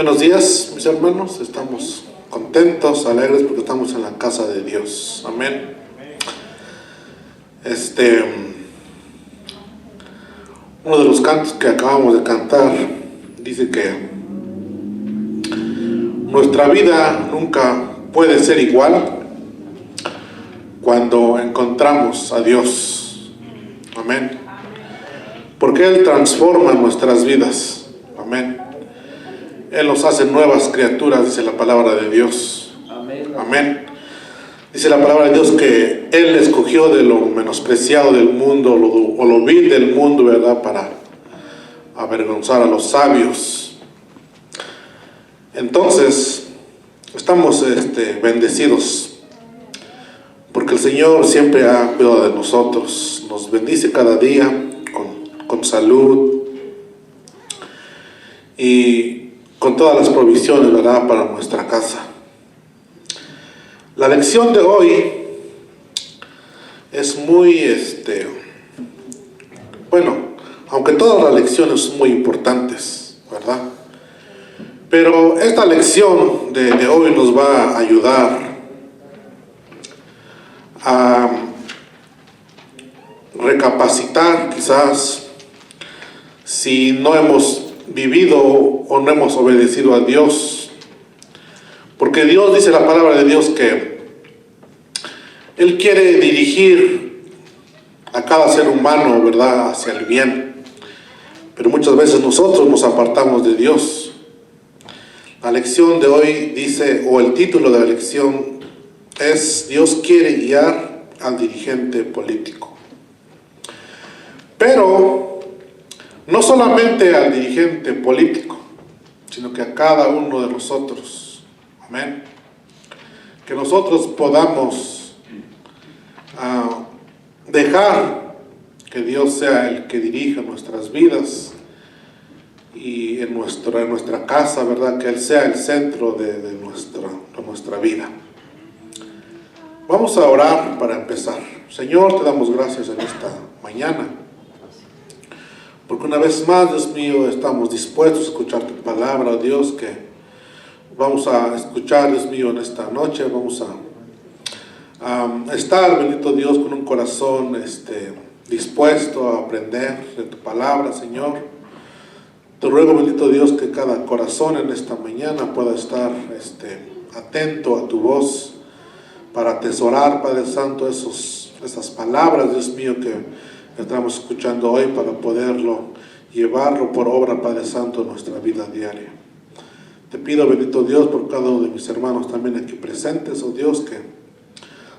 Buenos días, mis hermanos. Estamos contentos, alegres porque estamos en la casa de Dios. Amén. Uno de los cantos que acabamos de cantar dice que nuestra vida nunca puede ser igual cuando encontramos a Dios. Amén. Porque Él transforma nuestras vidas. Amén. Él nos hace nuevas criaturas, dice la palabra de Dios. Amén. Amén. Dice la palabra de Dios que Él escogió de lo menospreciado del mundo o lo vil del mundo, ¿verdad? Para avergonzar a los sabios. Entonces, estamos bendecidos porque el Señor siempre ha cuidado de nosotros. Nos bendice cada día con salud y con todas las provisiones, ¿verdad?, para nuestra casa. La lección de hoy es muy, aunque todas las lecciones son muy importantes, ¿verdad? Pero esta lección de hoy nos va a ayudar a recapacitar quizás si no hemos vivido o no hemos obedecido a Dios, porque Dios, dice la palabra de Dios, que Él quiere dirigir a cada ser humano, ¿verdad?, hacia el bien, pero muchas veces nosotros nos apartamos de Dios. La lección de hoy dice, o el título de la lección es: Dios quiere guiar al dirigente político. Pero no solamente al dirigente político, sino que a cada uno de nosotros. Amén. Que nosotros podamos dejar que Dios sea el que dirija nuestras vidas y en nuestra casa, ¿verdad? Que Él sea el centro de nuestra vida. Vamos a orar para empezar. Señor, te damos gracias en esta mañana, porque una vez más, Dios mío, estamos dispuestos a escuchar tu palabra, Dios, que vamos a escuchar, Dios mío, en esta noche. Vamos a estar, bendito Dios, con un corazón dispuesto a aprender de tu palabra, Señor. Te ruego, bendito Dios, que cada corazón en esta mañana pueda estar atento a tu voz para atesorar, Padre Santo, esas palabras, Dios mío, que estamos escuchando hoy, para poderlo llevarlo por obra, Padre Santo, en nuestra vida diaria. Te pido, bendito Dios, por cada uno de mis hermanos también aquí presentes, oh Dios, que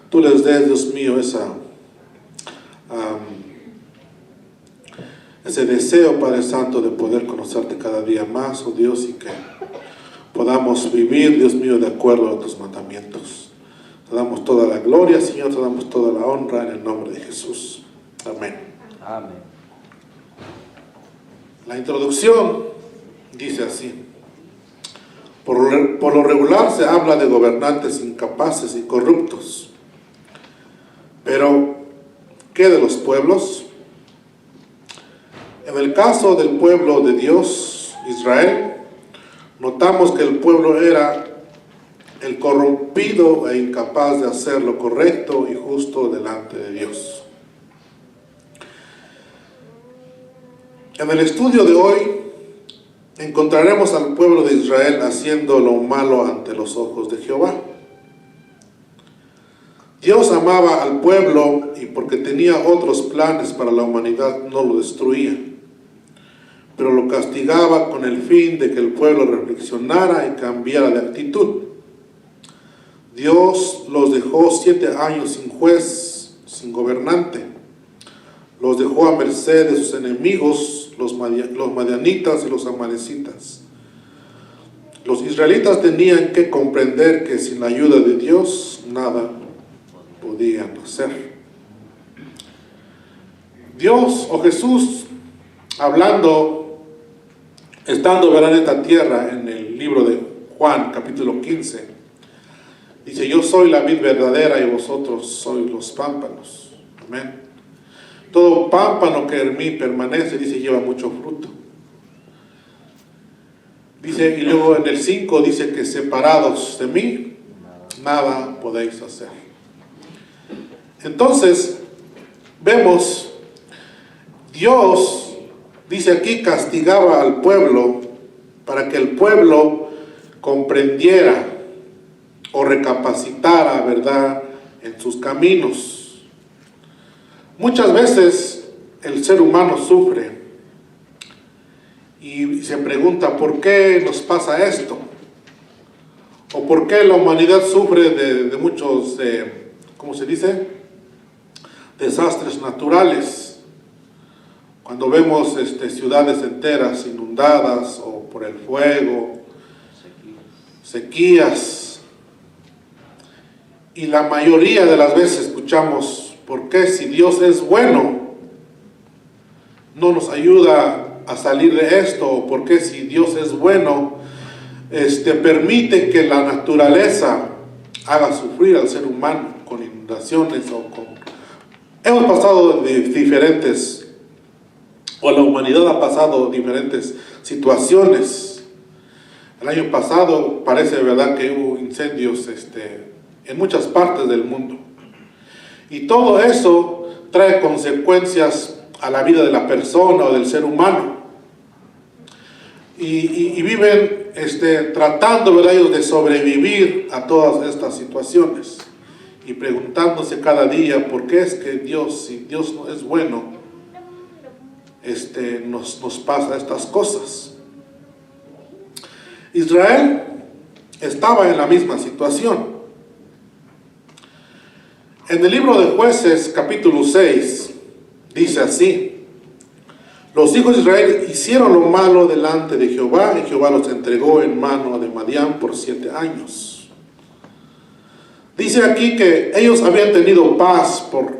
tú les des, Dios mío, ese deseo, Padre Santo, de poder conocerte cada día más, oh Dios, y que podamos vivir, Dios mío, de acuerdo a tus mandamientos. Te damos toda la gloria, Señor, te damos toda la honra en el nombre de Jesús. Amén. Amén. La introducción dice así: por lo regular se habla de gobernantes incapaces y corruptos, pero ¿qué de los pueblos? En el caso del pueblo de Dios, Israel, notamos que el pueblo era el corrompido e incapaz de hacer lo correcto y justo delante de Dios. En el estudio de hoy encontraremos al pueblo de Israel haciendo lo malo ante los ojos de Jehová. Dios amaba al pueblo y porque tenía otros planes para la humanidad no lo destruía, pero lo castigaba con el fin de que el pueblo reflexionara y cambiara de actitud. Dios los dejó 7 años sin juez, sin gobernante. Los dejó a merced de sus enemigos, los madianitas y los amalecitas. Los israelitas tenían que comprender que sin la ayuda de Dios nada podían hacer. Dios o Jesús, estando en esta tierra, en el libro de Juan, capítulo 15, dice: yo soy la vid verdadera y vosotros sois los pámpanos. Amén. Todo pámpano que en mí permanece, dice, lleva mucho fruto. Dice, y luego en el 5 dice que separados de mí, nada podéis hacer. Entonces, vemos, Dios, dice aquí, castigaba al pueblo para que el pueblo comprendiera o recapacitara, ¿verdad?, en sus caminos. Muchas veces el ser humano sufre y se pregunta, ¿por qué nos pasa esto? ¿O por qué la humanidad sufre de muchos, ¿cómo se dice?, desastres naturales? Cuando vemos ciudades enteras inundadas o por el fuego, sequías, y la mayoría de las veces escuchamos, ¿por qué si Dios es bueno no nos ayuda a salir de esto? ¿O por qué si Dios es bueno permite que la naturaleza haga sufrir al ser humano con inundaciones o con... Hemos pasado de diferentes, o la humanidad ha pasado diferentes situaciones. El año pasado parece, ¿verdad?, que hubo incendios en muchas partes del mundo. Y todo eso trae consecuencias a la vida de la persona o del ser humano. Y viven tratando, ¿verdad?, ellos de sobrevivir a todas estas situaciones. Y preguntándose cada día, ¿por qué es que Dios, si Dios no es bueno, nos pasa estas cosas? Israel estaba en la misma situación. En el libro de Jueces, capítulo 6, dice así: los hijos de Israel hicieron lo malo delante de Jehová, y Jehová los entregó en mano de Madián por 7 años. Dice aquí que ellos habían tenido paz por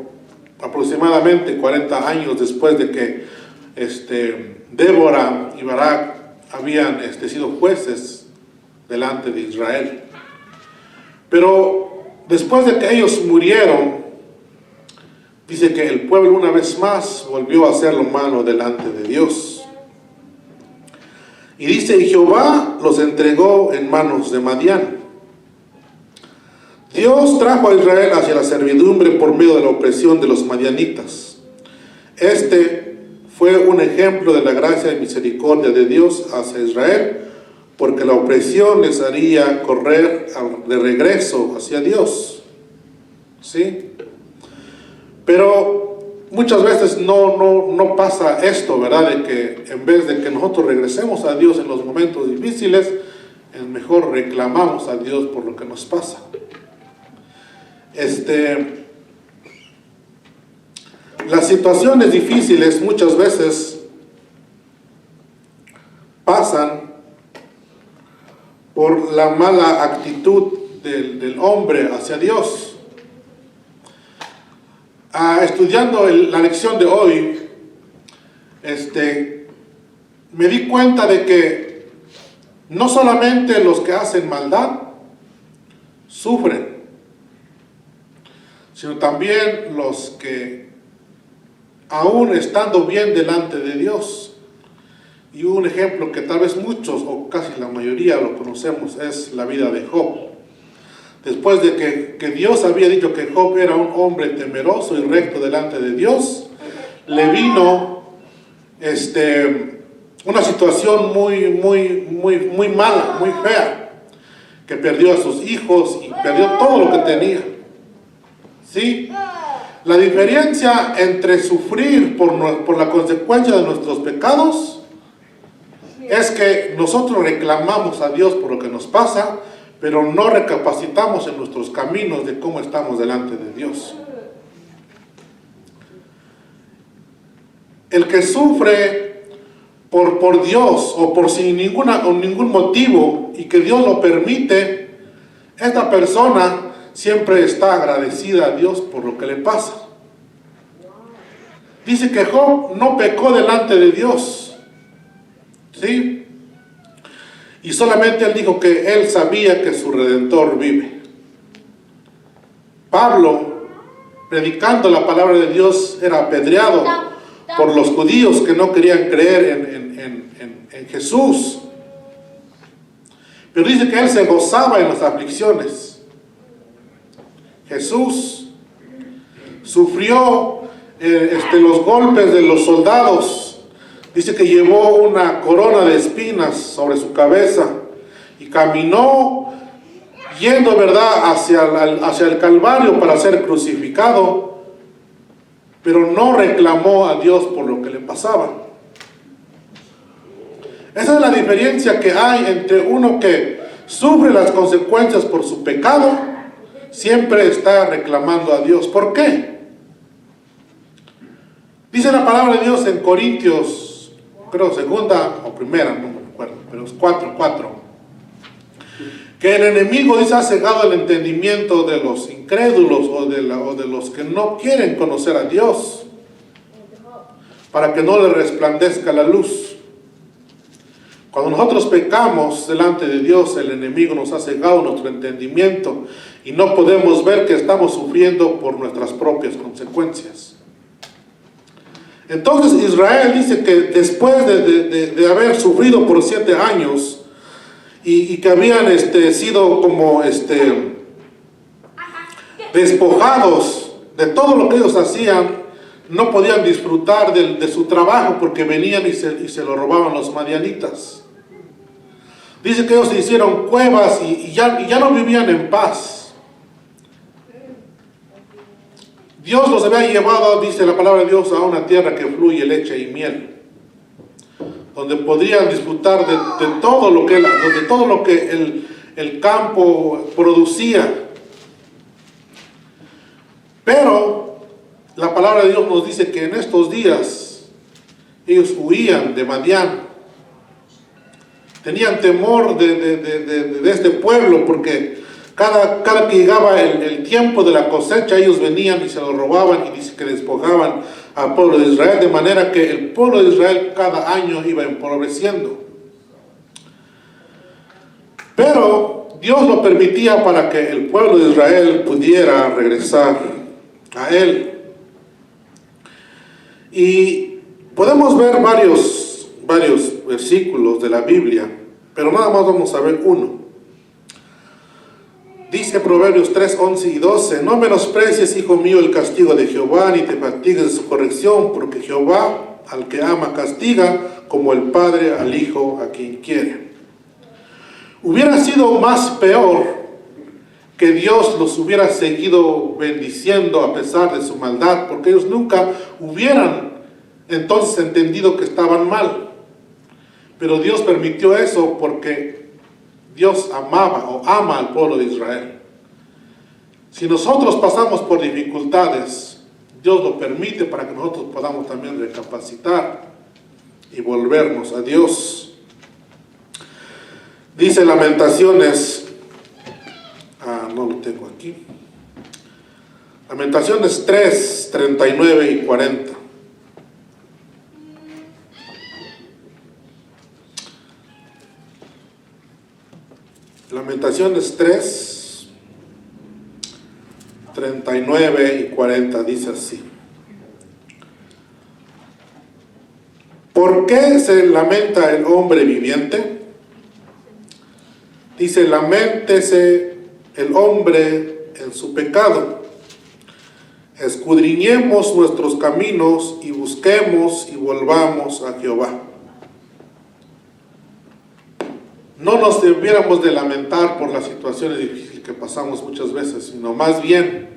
aproximadamente 40 años después de que Débora y Barak habían sido jueces delante de Israel. Pero después de que ellos murieron, dice que el pueblo una vez más volvió a hacer lo malo delante de Dios. Y dice, y Jehová los entregó en manos de Madián. Dios trajo a Israel hacia la servidumbre por medio de la opresión de los madianitas. Fue un ejemplo de la gracia y misericordia de Dios hacia Israel, porque la opresión les haría correr de regreso hacia Dios. ¿Sí? Pero muchas veces no pasa esto, ¿verdad? De que en vez de que nosotros regresemos a Dios en los momentos difíciles, mejor reclamamos a Dios por lo que nos pasa. Las situaciones difíciles muchas veces pasan por la mala actitud del hombre hacia Dios. Estudiando la lección de hoy, me di cuenta de que no solamente los que hacen maldad sufren, sino también los que, aún estando bien delante de Dios, y un ejemplo que tal vez muchos o casi la mayoría lo conocemos, es la vida de Job. Después de que Dios había dicho que Job era un hombre temeroso y recto delante de Dios, le vino una situación muy mala, muy fea, que perdió a sus hijos y perdió todo lo que tenía. ¿Sí? La diferencia entre sufrir por la consecuencia de nuestros pecados es que nosotros reclamamos a Dios por lo que nos pasa, pero no recapacitamos en nuestros caminos de cómo estamos delante de Dios. El que sufre por Dios o por sin ningún motivo y que Dios lo permite, esta persona siempre está agradecida a Dios por lo que le pasa. Dice que Job no pecó delante de Dios, ¿sí? Y solamente él dijo que él sabía que su Redentor vive. Pablo, predicando la palabra de Dios, era apedreado por los judíos que no querían creer en Jesús. Pero dice que Él se gozaba en las aflicciones. Jesús sufrió los golpes de los soldados. Dice que llevó una corona de espinas sobre su cabeza y caminó yendo, ¿verdad?, hacia el Calvario para ser crucificado, pero no reclamó a Dios por lo que le pasaba. Esa es la diferencia que hay entre uno que sufre las consecuencias por su pecado, siempre está reclamando a Dios. ¿Por qué? Dice la palabra de Dios en Corintios, creo segunda o primera, no me acuerdo, pero es 4:4, que el enemigo, dice, ha cegado el entendimiento de los incrédulos o de los que no quieren conocer a Dios, para que no le resplandezca la luz. Cuando nosotros pecamos delante de Dios, el enemigo nos ha cegado nuestro entendimiento y no podemos ver que estamos sufriendo por nuestras propias consecuencias. Entonces Israel dice que después de haber sufrido por 7 años y que habían sido como despojados de todo lo que ellos hacían, no podían disfrutar de su trabajo porque venían y se lo robaban los madianitas. Dice que ellos se hicieron cuevas y ya no vivían en paz. Dios los había llevado, dice la palabra de Dios, a una tierra que fluye leche y miel, donde podrían disfrutar de todo lo que el campo producía. Pero la palabra de Dios nos dice que en estos días ellos huían de Madián. Tenían temor de este pueblo, porque cada que llegaba el tiempo de la cosecha, ellos venían y se lo robaban, y dice que despojaban al pueblo de Israel, de manera que el pueblo de Israel cada año iba empobreciendo. Pero Dios lo permitía para que el pueblo de Israel pudiera regresar a Él. Y podemos ver varios versículos de la Biblia, pero nada más vamos a ver uno. Dice Proverbios 3, 11 y 12: no menosprecies, hijo mío, el castigo de Jehová, ni te fatigues de su corrección, porque Jehová al que ama castiga, como el padre al hijo a quien quiere. Hubiera sido más peor que Dios los hubiera seguido bendiciendo a pesar de su maldad, porque ellos nunca hubieran entonces entendido que estaban mal. Pero Dios permitió eso porque Dios amaba o ama al pueblo de Israel. Si nosotros pasamos por dificultades, Dios lo permite para que nosotros podamos también recapacitar y volvernos a Dios. Dice Lamentaciones, no lo tengo aquí, Lamentaciones 3, 39 y 40. Lamentaciones 3, 39 y 40 dice así: ¿por qué se lamenta el hombre viviente? Dice, laméntese el hombre en su pecado. Escudriñemos nuestros caminos y busquemos y volvamos a Jehová. No nos debiéramos de lamentar por las situaciones difíciles que pasamos muchas veces, sino más bien,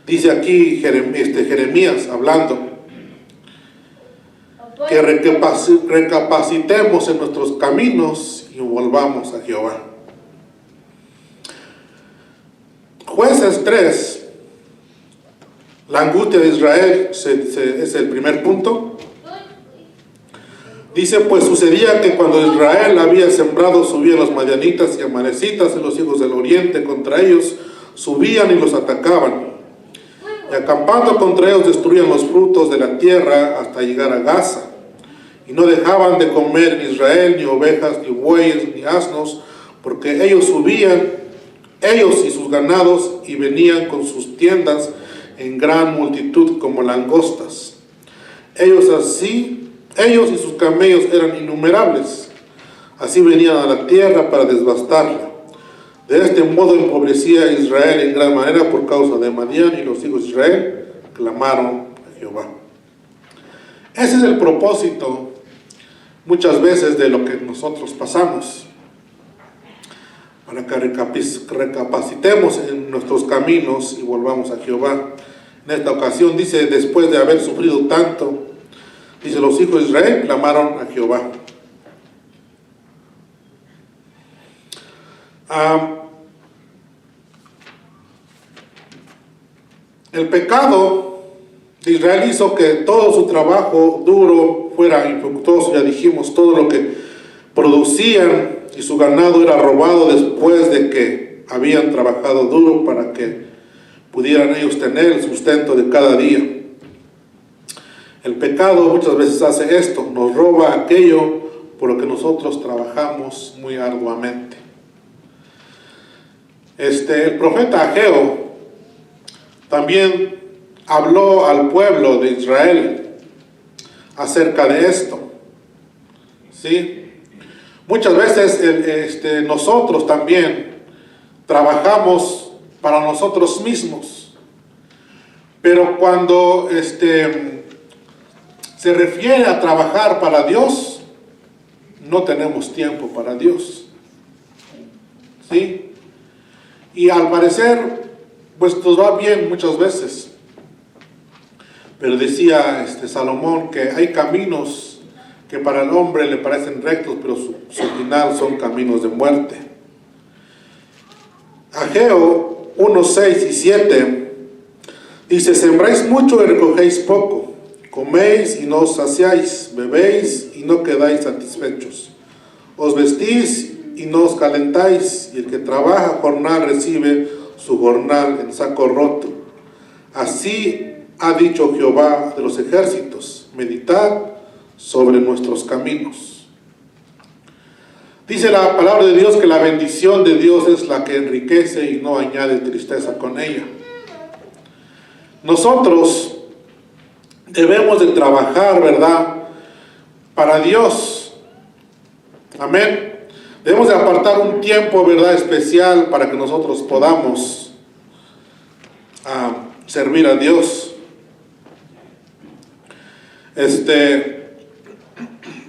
dice aquí Jeremías hablando, que recapacitemos en nuestros caminos y volvamos a Jehová. Jueces 3, la angustia de Israel es el primer punto. Dice, pues sucedía que cuando Israel había sembrado, subían los madianitas y amalecitas y los hijos del oriente contra ellos, subían y los atacaban. Y acampando contra ellos destruían los frutos de la tierra hasta llegar a Gaza. Y no dejaban de comer en Israel ni ovejas, ni bueyes, ni asnos, porque ellos subían, ellos y sus ganados, y venían con sus tiendas en gran multitud como langostas. Ellos y sus camellos eran innumerables. Así venían a la tierra para devastarla. De este modo empobrecía a Israel en gran manera por causa de Madián, y los hijos de Israel clamaron a Jehová. Ese es el propósito muchas veces de lo que nosotros pasamos, para que recapacitemos en nuestros caminos y volvamos a Jehová. En esta ocasión dice, después de haber sufrido tanto, dice, los hijos de Israel clamaron a Jehová. El pecado de Israel hizo que todo su trabajo duro fuera infructuoso. Ya dijimos, todo lo que producían y su ganado era robado después de que habían trabajado duro para que pudieran ellos tener el sustento de cada día. El pecado muchas veces hace esto, nos roba aquello por lo que nosotros trabajamos muy arduamente. El profeta Ageo también habló al pueblo de Israel acerca de esto, ¿sí? Muchas veces nosotros también trabajamos para nosotros mismos, pero cuando se refiere a trabajar para Dios, no tenemos tiempo para Dios, ¿sí? Y al parecer, pues nos va bien muchas veces. Pero decía Salomón que hay caminos que para el hombre le parecen rectos, pero su final son caminos de muerte. Ageo 1, 6 y 7 dice, sembráis mucho y recogéis poco, coméis y no os saciáis, bebéis y no quedáis satisfechos, os vestís y no os calentáis, y el que trabaja jornal recibe su jornal en saco roto. Así ha dicho Jehová de los ejércitos, meditad sobre nuestros caminos. Dice la palabra de Dios que la bendición de Dios es la que enriquece y no añade tristeza con ella. Nosotros debemos de trabajar, ¿verdad?, para Dios. Amén. Debemos de apartar un tiempo, ¿verdad?, especial para que nosotros podamos servir a Dios.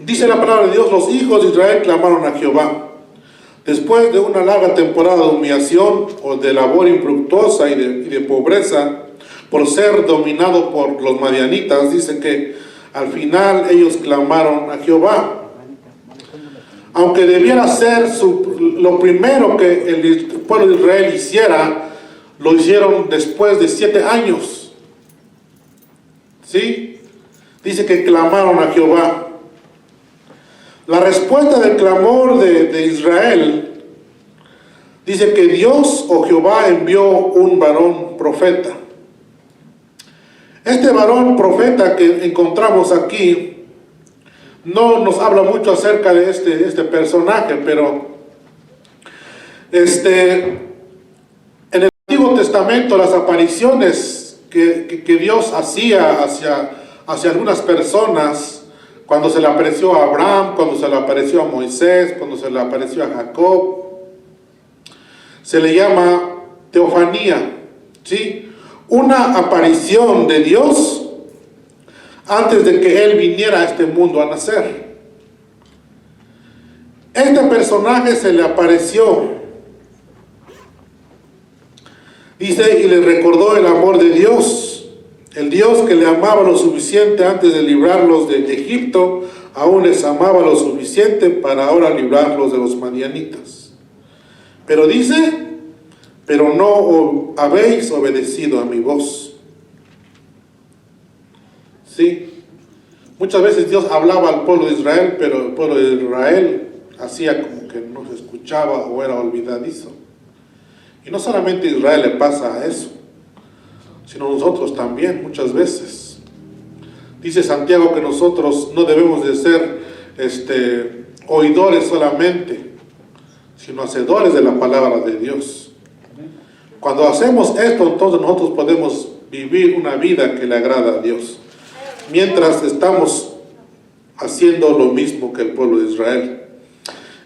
Dice la palabra de Dios, los hijos de Israel clamaron a Jehová. Después de una larga temporada de humillación o de labor infructuosa y de pobreza, por ser dominado por los madianitas, dice que al final ellos clamaron a Jehová. Aunque debiera ser lo primero que el pueblo de Israel hiciera, lo hicieron después de 7 años. ¿Sí? Dice que clamaron a Jehová. La respuesta del clamor de Israel dice que Dios o Jehová envió un varón profeta. Este varón profeta que encontramos aquí no nos habla mucho acerca de este personaje, pero en el Antiguo Testamento las apariciones que Dios hacía hacia algunas personas, cuando se le apareció a Abraham, cuando se le apareció a Moisés, cuando se le apareció a Jacob, se le llama teofanía, ¿sí? Una aparición de Dios antes de que Él viniera a este mundo a nacer. Este personaje se le apareció, dice, y le recordó el amor de Dios. El Dios que le amaba lo suficiente antes de librarlos de Egipto, aún les amaba lo suficiente para ahora librarlos de los madianitas. Pero dice, pero no habéis obedecido a mi voz. ¿Sí? Muchas veces Dios hablaba al pueblo de Israel, pero el pueblo de Israel hacía como que no se escuchaba o era olvidadizo. Y no solamente a Israel le pasa eso, sino nosotros también muchas veces. Dice Santiago que nosotros no debemos de ser oidores solamente, sino hacedores de la palabra de Dios. Cuando hacemos esto, entonces nosotros podemos vivir una vida que le agrada a Dios, mientras estamos haciendo lo mismo que el pueblo de Israel.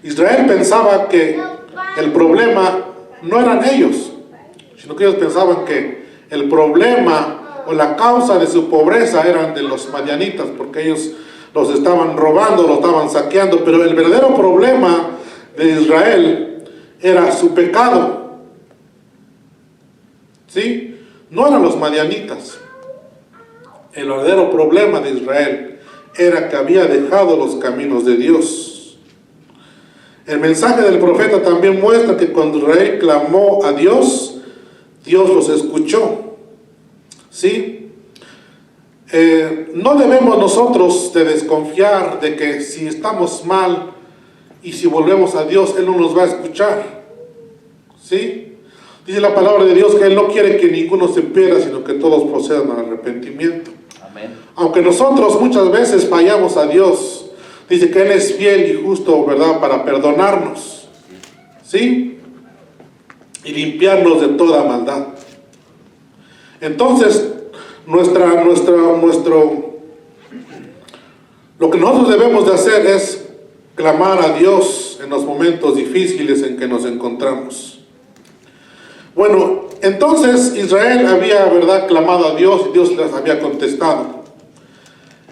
Israel pensaba que el problema no eran ellos, sino que ellos pensaban que el problema o la causa de su pobreza eran de los madianitas, porque ellos los estaban robando, los estaban saqueando. Pero el verdadero problema de Israel era su pecado, ¿sí? No eran los madianitas. El verdadero problema de Israel era que había dejado los caminos de Dios. El mensaje del profeta también muestra que cuando Israel clamó a Dios, Dios los escuchó, ¿sí? No debemos nosotros de desconfiar de que si estamos mal y si volvemos a Dios, Él no nos va a escuchar, ¿sí? Dice la palabra de Dios que Él no quiere que ninguno se pierda, sino que todos procedan al arrepentimiento. Amén. Aunque nosotros muchas veces fallamos a Dios, dice que Él es fiel y justo, ¿verdad?, para perdonarnos, ¿sí? Y limpiarnos de toda maldad. Entonces, lo que nosotros debemos de hacer es clamar a Dios en los momentos difíciles en que nos encontramos. Bueno, entonces Israel había, ¿verdad?, clamado a Dios y Dios les había contestado.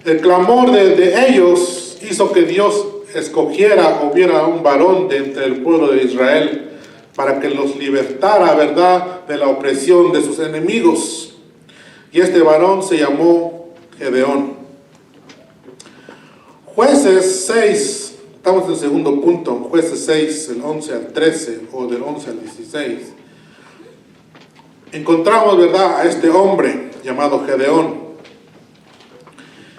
El clamor de ellos hizo que Dios escogiera o viera un varón de entre el pueblo de Israel para que los libertara, ¿verdad?, de la opresión de sus enemigos. Y este varón se llamó Gedeón. Jueces 6, estamos en el segundo punto, Jueces 6, del 11 al 13 o del 11 al 16. Encontramos, ¿verdad?, a este hombre llamado Gedeón.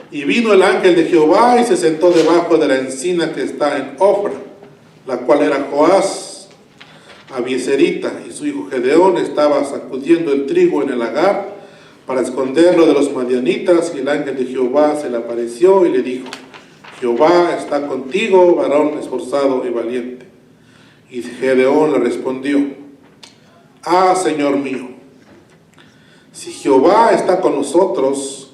Y vino el ángel de Jehová y se sentó debajo de la encina que está en Ofra, la cual era Joás, Abieserita, y su hijo Gedeón estaba sacudiendo el trigo en el lagar para esconderlo de los madianitas. Y el ángel de Jehová se le apareció y le dijo: Jehová está contigo, varón esforzado y valiente. Y Gedeón le respondió: Ah, Señor mío, si Jehová está con nosotros,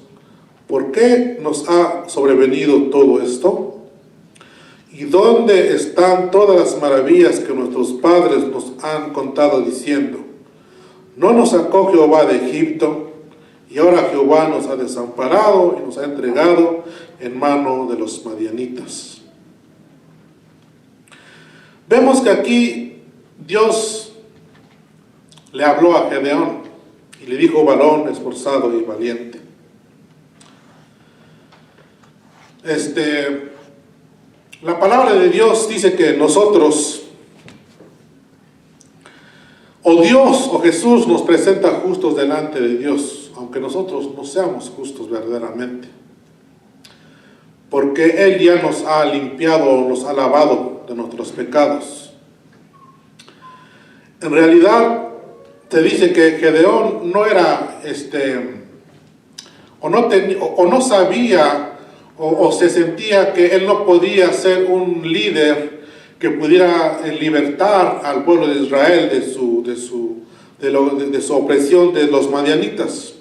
¿por qué nos ha sobrevenido todo esto? ¿Y dónde están todas las maravillas que nuestros padres nos han contado diciendo: ¿No nos sacó Jehová de Egipto? Y ahora Jehová nos ha desamparado y nos ha entregado en mano de los madianitas. Vemos que aquí Dios le habló a Gedeón y le dijo: varón esforzado y valiente. La palabra de Dios dice que nosotros, o Dios o Jesús, nos presenta justos delante de Dios, aunque nosotros no seamos justos verdaderamente, porque Él ya nos ha limpiado, nos ha lavado de nuestros pecados. En realidad, te dice que Gedeón no era, o no sabía, o se sentía que él no podía ser un líder que pudiera libertar al pueblo de Israel de su opresión de los madianitas.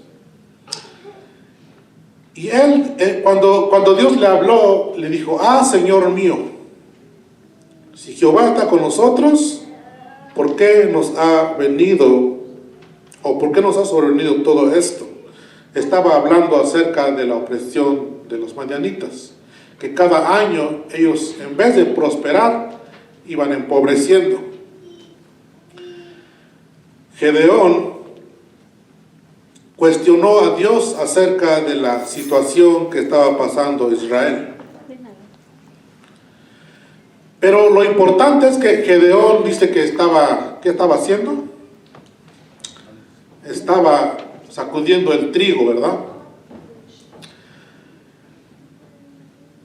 Y él, cuando Dios le habló, le dijo: ah, Señor mío, si Jehová está con nosotros, ¿por qué nos ha venido, o por qué nos ha sobrevenido todo esto? Estaba hablando acerca de la opresión de los madianitas, que cada año ellos, en vez de prosperar, iban empobreciendo. Gedeón cuestionó a Dios acerca de la situación que estaba pasando Israel. Pero lo importante es que Gedeón dice que ¿qué estaba haciendo? Estaba sacudiendo el trigo, ¿verdad?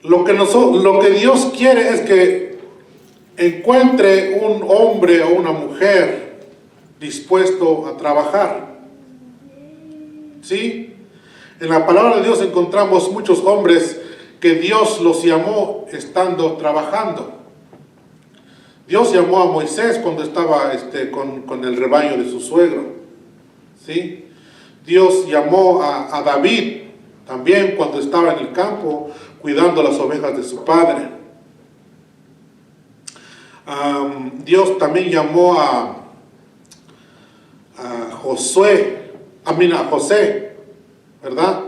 Lo que Dios quiere es que encuentre un hombre o una mujer dispuesto a trabajar. ¿Sí? En la palabra de Dios encontramos muchos hombres que Dios los llamó estando trabajando. Dios llamó a Moisés cuando estaba con el rebaño de su suegro, ¿sí? Dios llamó a David también cuando estaba en el campo cuidando las ovejas de su padre. Dios también llamó a José, ¿verdad?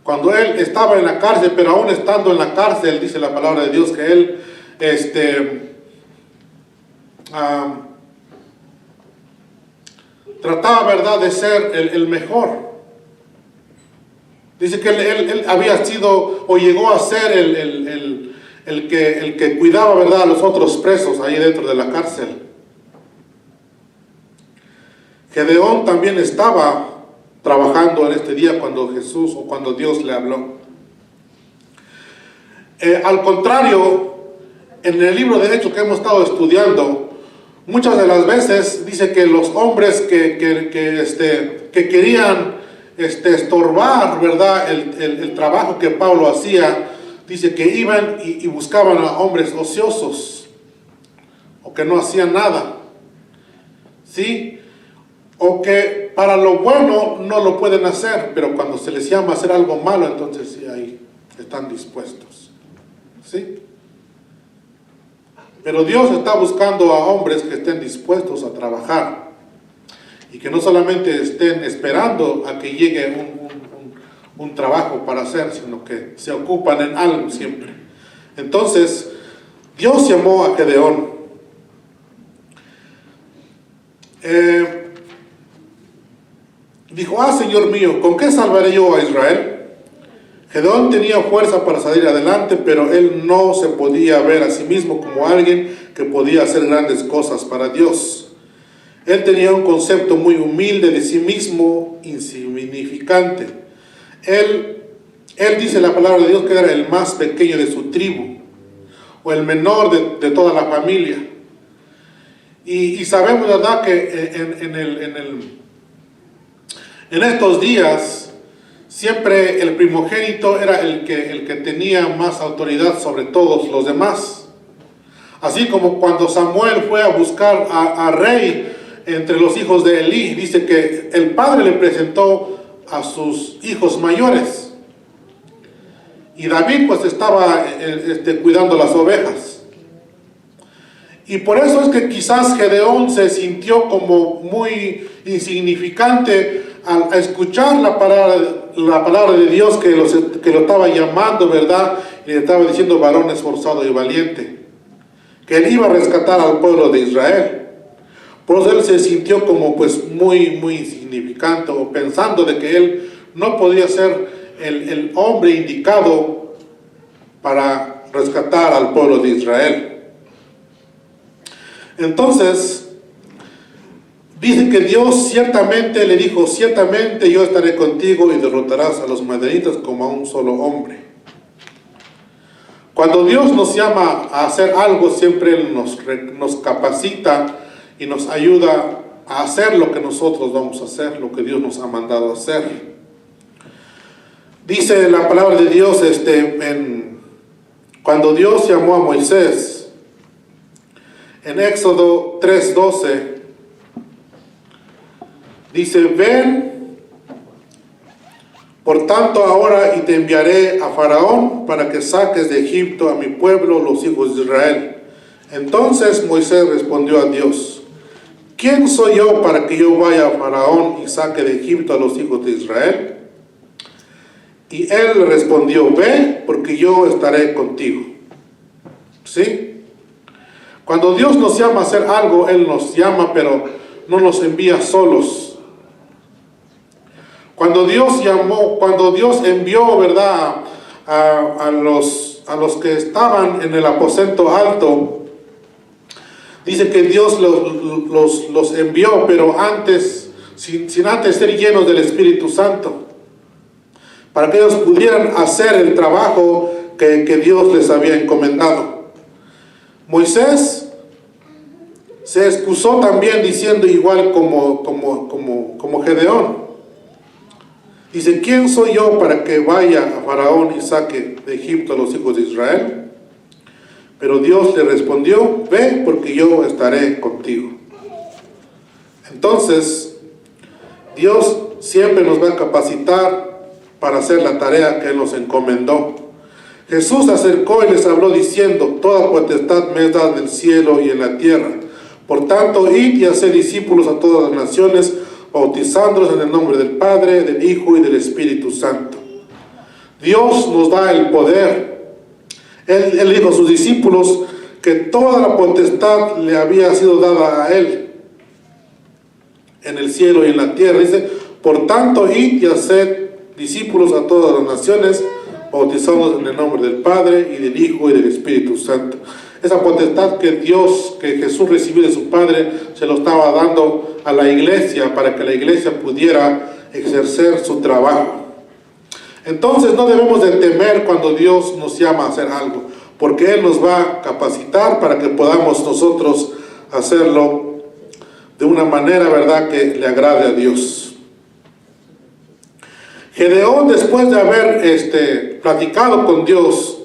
Cuando él estaba en la cárcel, pero aún estando en la cárcel, dice la palabra de Dios que él trataba, ¿verdad?, de ser el mejor. Dice que él había sido o llegó a ser el que cuidaba, ¿verdad?, a los otros presos ahí dentro de la cárcel. Gedeón también estaba trabajando en este día cuando Jesús o cuando Dios le habló. Al contrario, en el libro de Hechos que hemos estado estudiando, muchas de las veces dice que los hombres que querían estorbar, ¿verdad?, el trabajo que Pablo hacía, dice que iban y buscaban a hombres ociosos o que no hacían nada, ¿sí? O que para lo bueno no lo pueden hacer, pero cuando se les llama a hacer algo malo, entonces sí, ahí están dispuestos, ¿sí? Pero Dios está buscando a hombres que estén dispuestos a trabajar y que no solamente estén esperando a que llegue un trabajo para hacer, sino que se ocupan en algo siempre. Entonces, Dios llamó a Gedeón. Dijo: Señor mío, ¿con qué salvaré yo a Israel? Gedeón tenía fuerza para salir adelante, pero él no se podía ver a sí mismo como alguien que podía hacer grandes cosas para Dios. Él tenía un concepto muy humilde de sí mismo, insignificante. Él dice la palabra de Dios que era el más pequeño de su tribu, o el menor de toda la familia. Y sabemos, ¿verdad?, que en estos días siempre el primogénito era el que tenía más autoridad sobre todos los demás. Así como cuando Samuel fue a buscar a rey entre los hijos de Elí, dice que el padre le presentó a sus hijos mayores. Y David pues estaba cuidando las ovejas. Y por eso es que quizás Gedeón se sintió como muy insignificante al escuchar la palabra de Dios que lo estaba llamando, ¿verdad? Y le estaba diciendo varón esforzado y valiente, que él iba a rescatar al pueblo de Israel. Por eso él se sintió como pues muy insignificante, o pensando de que él no podía ser el hombre indicado para rescatar al pueblo de Israel. Entonces, dice que Dios ciertamente le dijo: ciertamente yo estaré contigo y derrotarás a los madianitas como a un solo hombre. Cuando Dios nos llama a hacer algo, siempre Él nos capacita y nos ayuda a hacer lo que nosotros vamos a hacer, lo que Dios nos ha mandado a hacer. Dice la palabra de Dios, cuando Dios llamó a Moisés, en Éxodo 3:12, dice: ven, por tanto, ahora y te enviaré a Faraón para que saques de Egipto a mi pueblo, los hijos de Israel. Entonces Moisés respondió a Dios: ¿quién soy yo para que yo vaya a Faraón y saque de Egipto a los hijos de Israel? Y él le respondió: ve, porque yo estaré contigo. ¿Sí? Cuando Dios nos llama a hacer algo, Él nos llama, pero no nos envía solos. Cuando Dios envió, ¿verdad?, a los que estaban en el aposento alto, dice que Dios los envió, pero antes, sin antes ser llenos del Espíritu Santo, para que ellos pudieran hacer el trabajo que Dios les había encomendado. Moisés se excusó también diciendo, igual como Gedeón, dice: ¿quién soy yo para que vaya a Faraón y saque de Egipto a los hijos de Israel? Pero Dios le respondió: ve, porque yo estaré contigo. Entonces, Dios siempre nos va a capacitar para hacer la tarea que Él nos encomendó. Jesús se acercó y les habló diciendo: toda potestad me es dada en el cielo y en la tierra. Por tanto, id y haced discípulos a todas las naciones, bautizándolos en el nombre del Padre, del Hijo y del Espíritu Santo. Dios nos da el poder. Él dijo a sus discípulos que toda la potestad le había sido dada a Él, en el cielo y en la tierra. Dice: por tanto, id y haced discípulos a todas las naciones, bautizándolos en el nombre del Padre y del Hijo y del Espíritu Santo. Esa potestad que Jesús recibió de su Padre, se lo estaba dando a la iglesia para que la iglesia pudiera ejercer su trabajo. Entonces no debemos de temer cuando Dios nos llama a hacer algo, porque Él nos va a capacitar para que podamos nosotros hacerlo de una manera, ¿verdad?, que le agrade a Dios. Gedeón, después de haber platicado con Dios,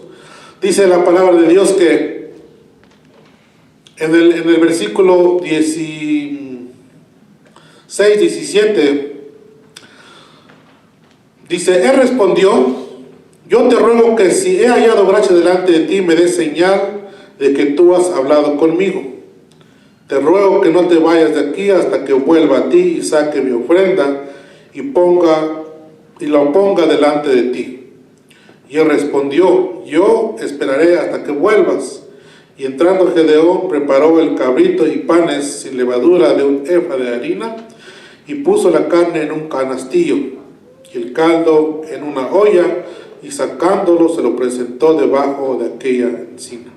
dice la palabra de Dios que en el versículo 16, 17, dice: Él respondió: yo te ruego que si he hallado gracia delante de ti, me des señal de que tú has hablado conmigo. Te ruego que no te vayas de aquí hasta que vuelva a ti y saque mi ofrenda y lo ponga delante de ti. Y él respondió: yo esperaré hasta que vuelvas. Y entrando Gedeón, preparó el cabrito y panes sin levadura de un efa de harina, y puso la carne en un canastillo y el caldo en una olla, y sacándolo se lo presentó debajo de aquella encina.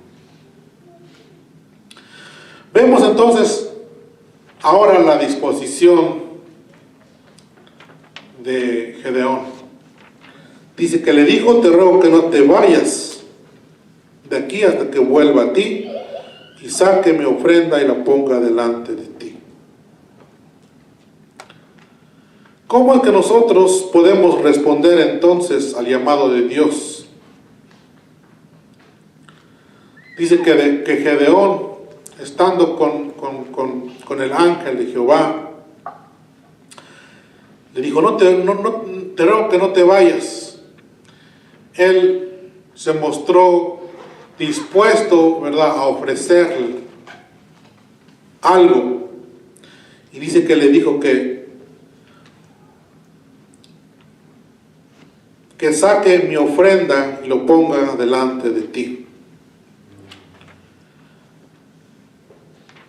Vemos entonces ahora la disposición de Gedeón. Dice que le dijo: te ruego que no te vayas de aquí hasta que vuelva a ti y saque mi ofrenda y la ponga delante de ti. ¿Cómo es que nosotros podemos responder entonces al llamado de Dios? Dice que Gedeón, estando con el ángel de Jehová, le dijo: te ruego que no te vayas. Él se mostró dispuesto, ¿verdad?, a ofrecerle algo. Y dice que le dijo que saque mi ofrenda y lo ponga delante de ti.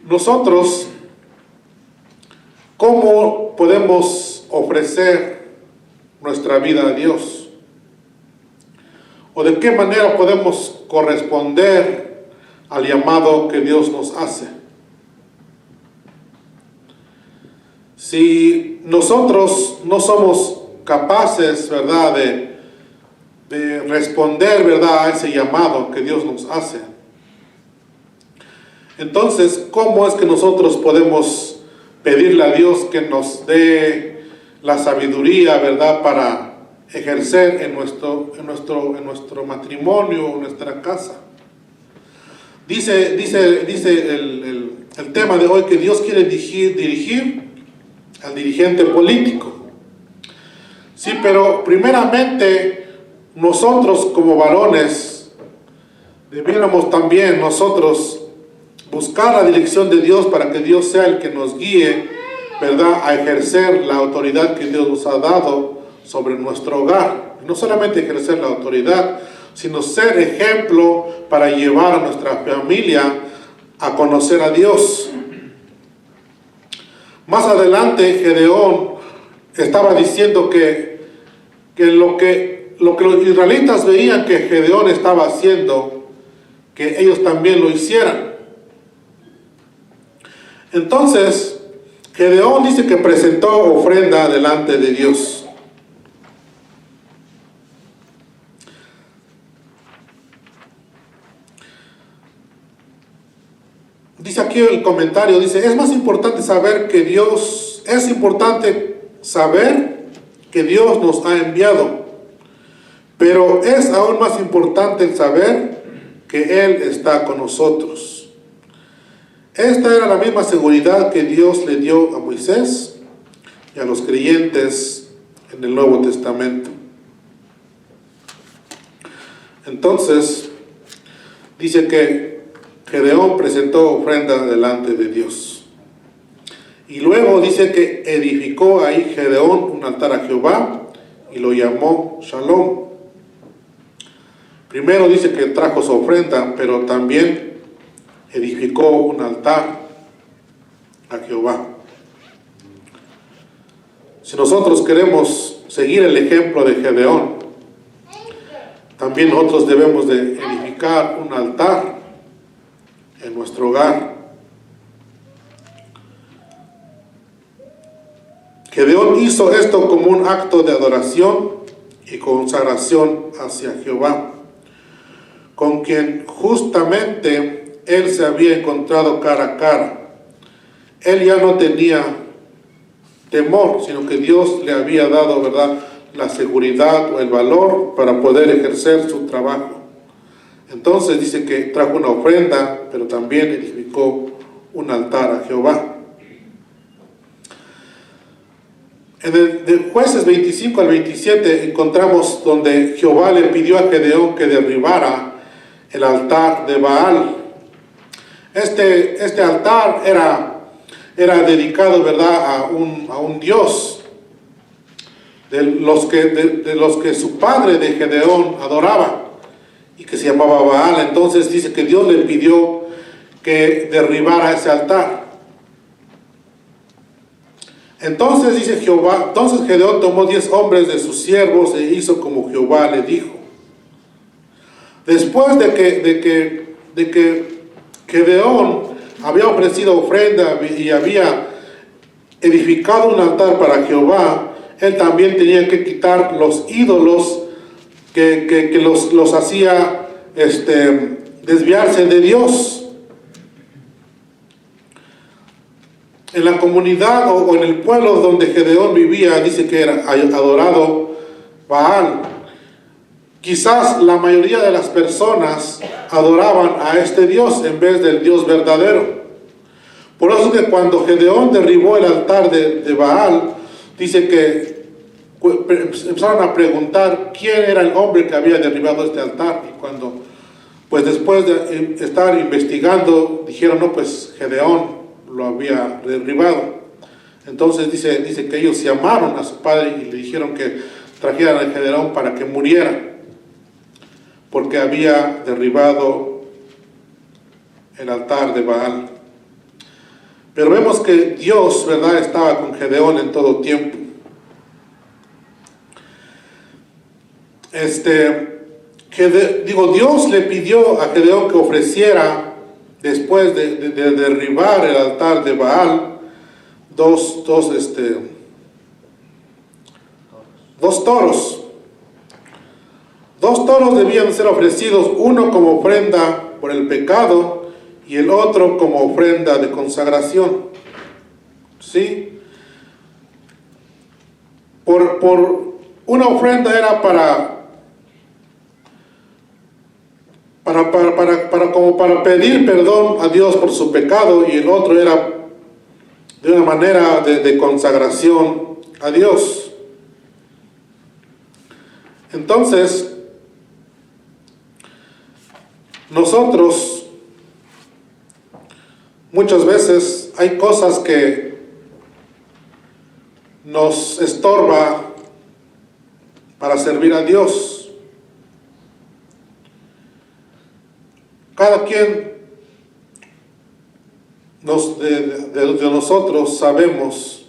Nosotros, ¿cómo podemos ofrecer nuestra vida a Dios? ¿O de qué manera podemos corresponder al llamado que Dios nos hace? Si nosotros no somos capaces, ¿verdad?, de responder, ¿verdad?, a ese llamado que Dios nos hace, entonces, ¿cómo es que nosotros podemos pedirle a Dios que nos dé la sabiduría, ¿verdad?, para ejercer en nuestro matrimonio, en nuestra casa? Dice el tema de hoy que Dios quiere dirigir al dirigente político. Sí, pero primeramente nosotros como varones debiéramos también nosotros buscar la dirección de Dios para que Dios sea el que nos guíe, ¿verdad?, a ejercer la autoridad que Dios nos ha dado sobre nuestro hogar. No solamente ejercer la autoridad, sino ser ejemplo para llevar a nuestra familia a conocer a Dios. Más adelante, Gedeón estaba diciendo que lo que los israelitas veían que Gedeón estaba haciendo, que ellos también lo hicieran. Entonces, Gedeón dice que presentó ofrenda delante de Dios. Dice aquí el comentario, dice: es importante saber que Dios nos ha enviado, pero es aún más importante el saber que Él está con nosotros. Esta era la misma seguridad que Dios le dio a Moisés y a los creyentes en el Nuevo Testamento. Entonces, dice que Gedeón presentó ofrenda delante de Dios. Y luego dice que edificó ahí Gedeón un altar a Jehová y lo llamó Shalom. Primero dice que trajo su ofrenda, pero también edificó un altar a Jehová. Si nosotros queremos seguir el ejemplo de Gedeón, también nosotros debemos de edificar un altar en nuestro hogar. Gedeón hizo esto como un acto de adoración y consagración hacia Jehová, con quien justamente él se había encontrado cara a cara. Él ya no tenía temor, sino que Dios le había dado, ¿verdad?, la seguridad o el valor para poder ejercer su trabajo. Entonces dice que trajo una ofrenda, pero también edificó un altar a Jehová. En el de Jueces 25 al 27 encontramos donde Jehová le pidió a Gedeón que derribara el altar de Baal. Este altar era dedicado, ¿verdad?, a un dios de los que su padre de Gedeón adoraba y que se llamaba Baal. Entonces dice que Dios le pidió que derribara ese altar. Entonces dice Gedeón tomó 10 hombres de sus siervos e hizo como Jehová le dijo. Después de que Gedeón había ofrecido ofrenda y había edificado un altar para Jehová, él también tenía que quitar los ídolos que los hacía desviarse de Dios. En la comunidad o en el pueblo donde Gedeón vivía, dice que era adorado Baal. Quizás la mayoría de las personas adoraban a este Dios en vez del Dios verdadero. Por eso que cuando Gedeón derribó el altar de Baal, dice que empezaron a preguntar quién era el hombre que había derribado este altar. Y cuando, pues después de estar investigando, dijeron, no, pues Gedeón lo había derribado. Entonces dice que ellos llamaron a su padre y le dijeron que trajeran a Gedeón para que muriera, porque había derribado el altar de Baal. Pero vemos que Dios, ¿verdad?, estaba con Gedeón en todo tiempo. Dios le pidió a Gedeón que ofreciera, después de derribar el altar de Baal, dos toros. Dos toros debían ser ofrecidos, uno como ofrenda por el pecado y el otro como ofrenda de consagración. ¿Sí? Por una ofrenda era para pedir perdón a Dios por su pecado, y el otro era de una manera de consagración a Dios. Entonces, nosotros muchas veces hay cosas que nos estorba para servir a Dios. Cada quien de nosotros sabemos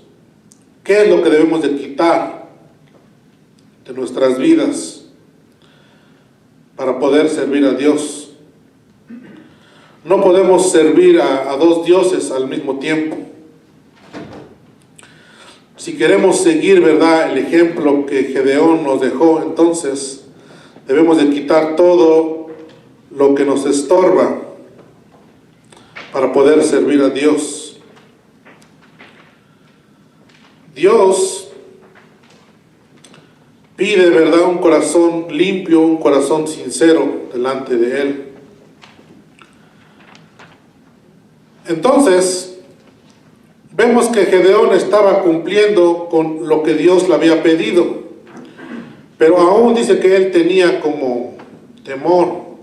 qué es lo que debemos de quitar de nuestras vidas para poder servir a Dios. No podemos servir a dos dioses al mismo tiempo. Si queremos seguir, ¿verdad?, el ejemplo que Gedeón nos dejó, entonces debemos de quitar todo lo que nos estorba para poder servir a Dios. Dios pide, ¿verdad?, un corazón limpio, un corazón sincero delante de Él. Entonces, vemos que Gedeón estaba cumpliendo con lo que Dios le había pedido, pero aún dice que él tenía como temor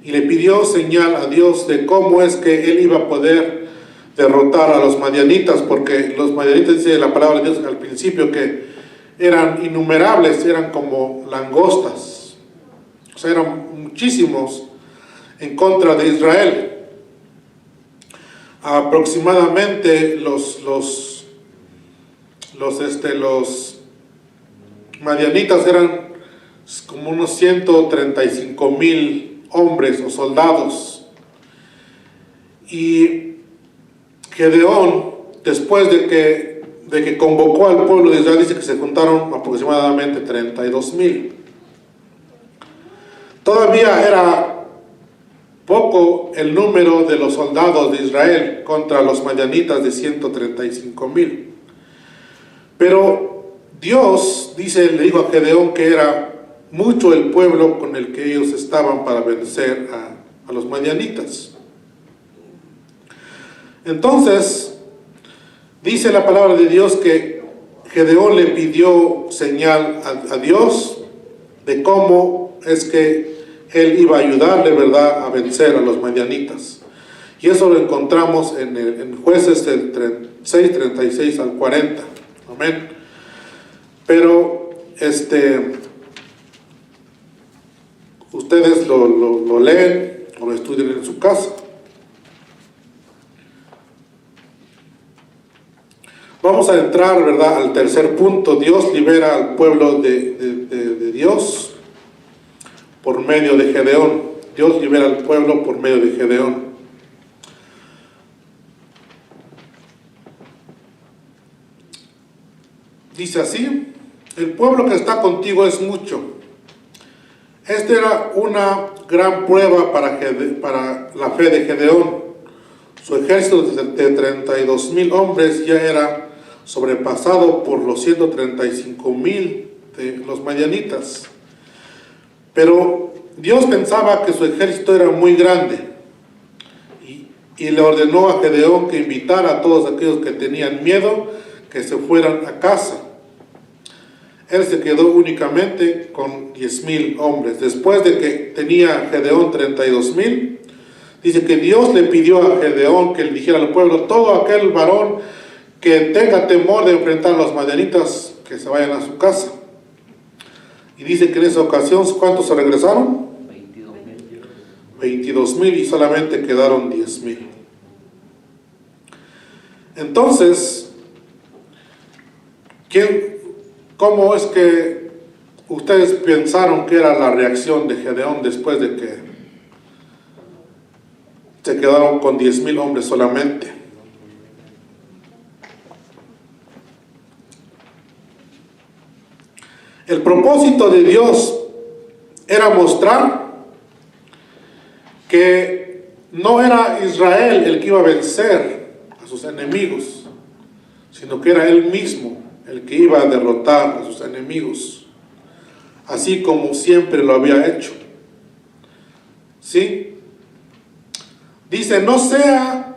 y le pidió señal a Dios de cómo es que él iba a poder derrotar a los madianitas, porque los madianitas, dice la palabra de Dios al principio, que eran innumerables, eran como langostas, o sea, eran muchísimos en contra de Israel. Aproximadamente los madianitas eran como unos 135,000 hombres o soldados. Y Gedeón, después de que convocó al pueblo de Israel, dice que se juntaron aproximadamente 32,000. Todavía era poco el número de los soldados de Israel contra los madianitas de 135,000. Pero Dios, dice, le dijo a Gedeón que era mucho el pueblo con el que ellos estaban para vencer a los madianitas. Entonces, dice la palabra de Dios que Gedeón le pidió señal a Dios de cómo es que él iba a ayudarle, ¿verdad?, a vencer a los madianitas. Y eso lo encontramos en Jueces del 6, 36 al 40. Amén. Pero ustedes lo leen o lo estudian en su casa. Vamos a entrar, ¿verdad?, al tercer punto. Dios libera al pueblo de Dios por medio de Gedeón. Dios libera al pueblo por medio de Gedeón. Dice así: el pueblo que está contigo es mucho. Esta era una gran prueba para la fe de Gedeón. Su ejército de 32,000 hombres ya era sobrepasado por los 135,000 de los madianitas. Pero Dios pensaba que su ejército era muy grande y le ordenó a Gedeón que invitara a todos aquellos que tenían miedo que se fueran a casa. Él se quedó únicamente con 10,000 hombres. Después de que tenía Gedeón 32,000, dice que Dios le pidió a Gedeón que le dijera al pueblo: todo aquel varón que tenga temor de enfrentar a los madianitas, que se vayan a su casa. Y dice que en esa ocasión, ¿cuántos se regresaron? 22,000 y solamente quedaron 10,000. Entonces, ¿cómo es que ustedes pensaron que era la reacción de Gedeón después de que se quedaron con 10,000 hombres solamente? El propósito de Dios era mostrar que no era Israel el que iba a vencer a sus enemigos, sino que era Él mismo el que iba a derrotar a sus enemigos, así como siempre lo había hecho. ¿Sí? Dice: no sea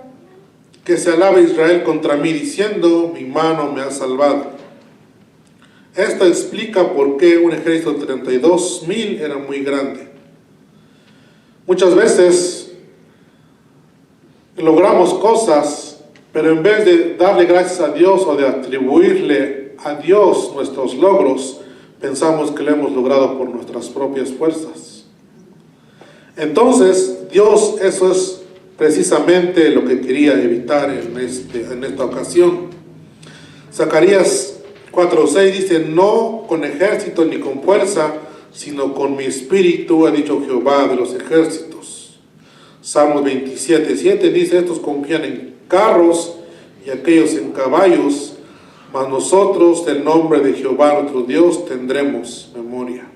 que se alabe Israel contra mí, diciendo: mi mano me ha salvado. Esto explica por qué un ejército de 32,000 era muy grande. Muchas veces logramos cosas, pero en vez de darle gracias a Dios o de atribuirle a Dios nuestros logros, pensamos que lo hemos logrado por nuestras propias fuerzas. Entonces, Dios, eso es precisamente lo que quería evitar en esta ocasión. Zacarías 4:6 dice: no con ejército ni con fuerza, sino con mi espíritu, ha dicho Jehová de los ejércitos. Salmos 27:7 dice: estos confían en carros y aquellos en caballos, mas nosotros del nombre de Jehová nuestro Dios tendremos memoria.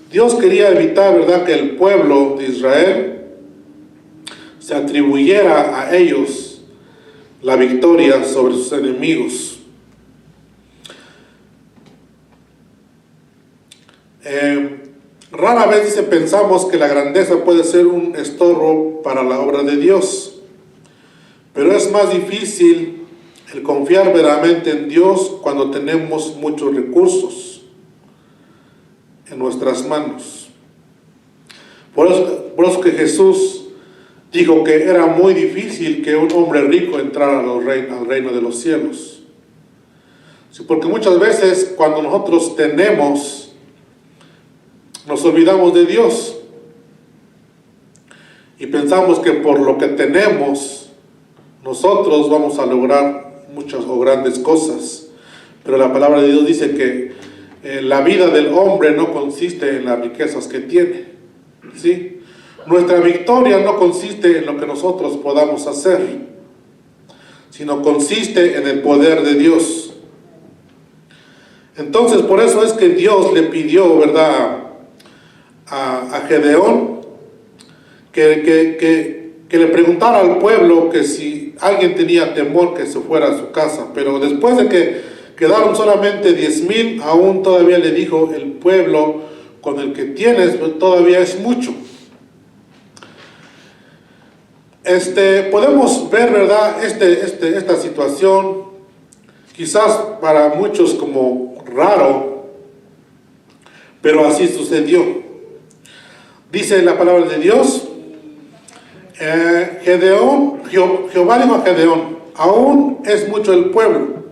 Dios quería evitar, ¿verdad?, que el pueblo de Israel se atribuyera a ellos la victoria sobre sus enemigos. Rara vez, dice, pensamos que la grandeza puede ser un estorbo para la obra de Dios, pero es más difícil el confiar verdaderamente en Dios cuando tenemos muchos recursos. en nuestras manos. Por eso que Jesús dijo que era muy difícil que un hombre rico entrara al reino de los cielos. Sí, porque muchas veces cuando nosotros tenemos, nos olvidamos de Dios y pensamos que por lo que tenemos nosotros vamos a lograr muchas o grandes cosas. Pero la palabra de Dios dice que la vida del hombre no consiste en las riquezas que tiene, ¿sí? Nuestra victoria no consiste en lo que nosotros podamos hacer, sino consiste en el poder de Dios. Entonces, por eso es que Dios le pidió, ¿verdad?, a Gedeón que le preguntara al pueblo que si alguien tenía temor que se fuera a su casa. Pero después de que quedaron solamente 10,000, aún todavía le dijo: el pueblo con el que tienes todavía es mucho. Podemos ver, ¿verdad?, esta situación, quizás para muchos como raro, pero así sucedió. Dice la palabra de Dios, Jehová dijo a Gedeón: aún es mucho el pueblo,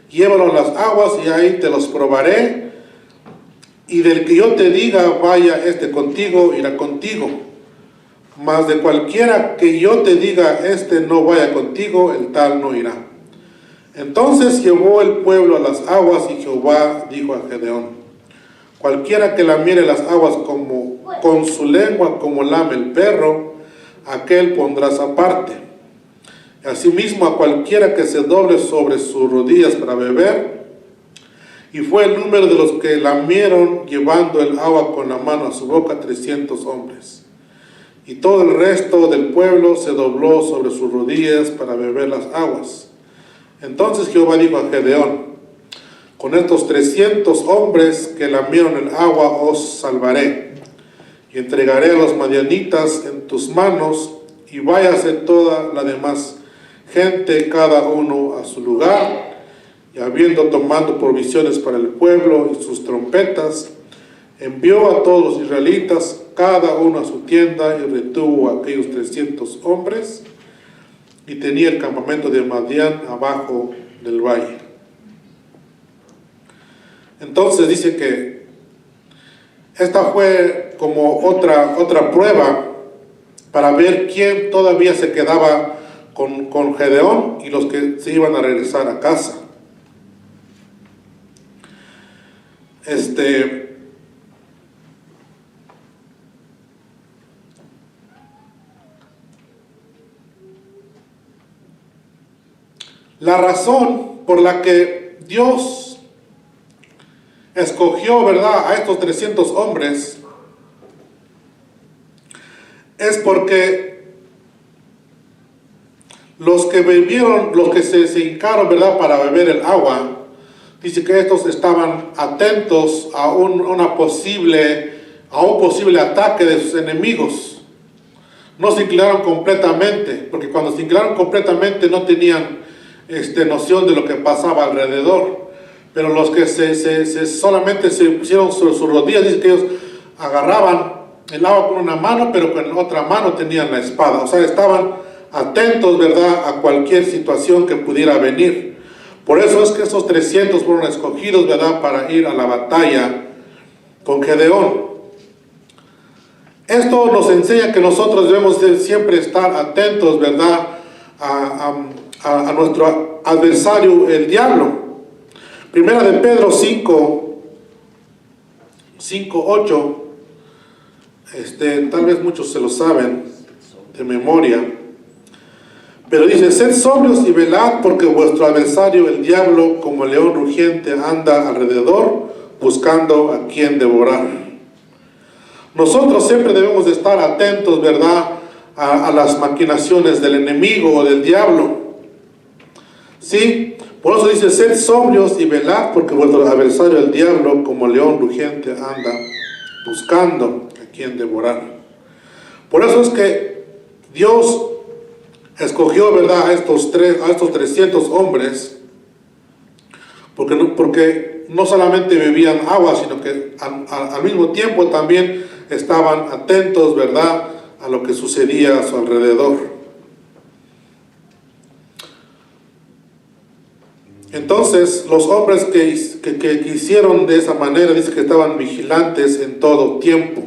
llévalo a las aguas y ahí te los probaré, y del que yo te diga vaya contigo, irá contigo, mas de cualquiera que yo te diga no vaya contigo, el tal no irá. Entonces llevó el pueblo a las aguas, y Jehová dijo a Gedeón: cualquiera que lamiere las aguas con su lengua como lame el perro, aquel pondrás aparte. Asimismo a cualquiera que se doble sobre sus rodillas para beber. Y fue el número de los que lamieron llevando el agua con la mano a su boca 300 hombres. Y todo el resto del pueblo se dobló sobre sus rodillas para beber las aguas. Entonces Jehová dijo a Gedeón: con estos 300 hombres que lamieron el agua os salvaré, y entregaré a los madianitas en tus manos, y váyase toda la demás gente, cada uno a su lugar. Y habiendo tomado provisiones para el pueblo y sus trompetas, envió a todos los israelitas, cada uno a su tienda, y retuvo a aquellos 300 hombres, y tenía el campamento de Madián abajo del valle. Entonces dice que esta fue como otra prueba para ver quién todavía se quedaba con Gedeón y los que se iban a regresar a casa. La razón por la que Dios escogió, ¿verdad?, a estos 300 hombres es porque los que bebieron, los que se hincaron, ¿verdad?, para beber el agua, dice que estos estaban atentos a un posible ataque de sus enemigos. No se inclinaron completamente, porque cuando se inclinaron completamente no tenían noción de lo que pasaba alrededor. Pero los que solamente se pusieron sobre sus rodillas, dice que ellos agarraban el agua con una mano, pero con otra mano tenían la espada. O sea, estaban atentos, ¿verdad?, a cualquier situación que pudiera venir. Por eso es que esos 300 fueron escogidos, ¿verdad?, para ir a la batalla con Gedeón. Esto nos enseña que nosotros debemos de siempre estar atentos, ¿verdad?, a nuestro adversario, el diablo. Primera de Pedro 5:8, tal vez muchos se lo saben de memoria, pero dice: sed sobrios y velad, porque vuestro adversario, el diablo, como león rugiente, anda alrededor, buscando a quien devorar. Nosotros siempre debemos de estar atentos, ¿verdad?, a las maquinaciones del enemigo o del diablo. ¿Sí? Por eso dice: sed sobrios y velad, porque vuestro adversario, el diablo, como león rugiente, anda buscando a quien devorar. Por eso es que Dios escogió, ¿verdad?, a estos 300 hombres, porque no solamente bebían agua, sino que al mismo tiempo también estaban atentos, ¿verdad?, a lo que sucedía a su alrededor. Entonces, los hombres que hicieron de esa manera, dice que estaban vigilantes en todo tiempo.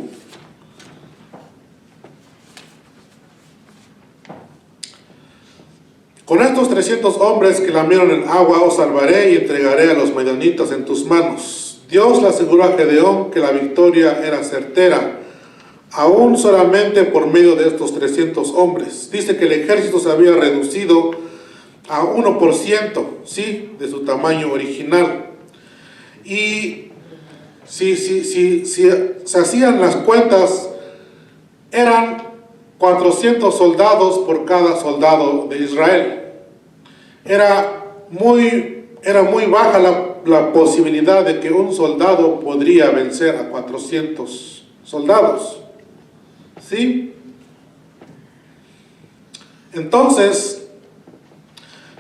Con estos 300 hombres que lamieron el agua, os salvaré y entregaré a los madianitas en tus manos. Dios le aseguró a Gedeón que la victoria era certera, aún solamente por medio de estos 300 hombres. Dice que el ejército se había reducido a 1%, ¿sí?, de su tamaño original. Y si se hacían las cuentas, eran 400 soldados por cada soldado de Israel. Era muy baja la posibilidad de que un soldado podría vencer a 400 soldados. ¿Sí? Entonces,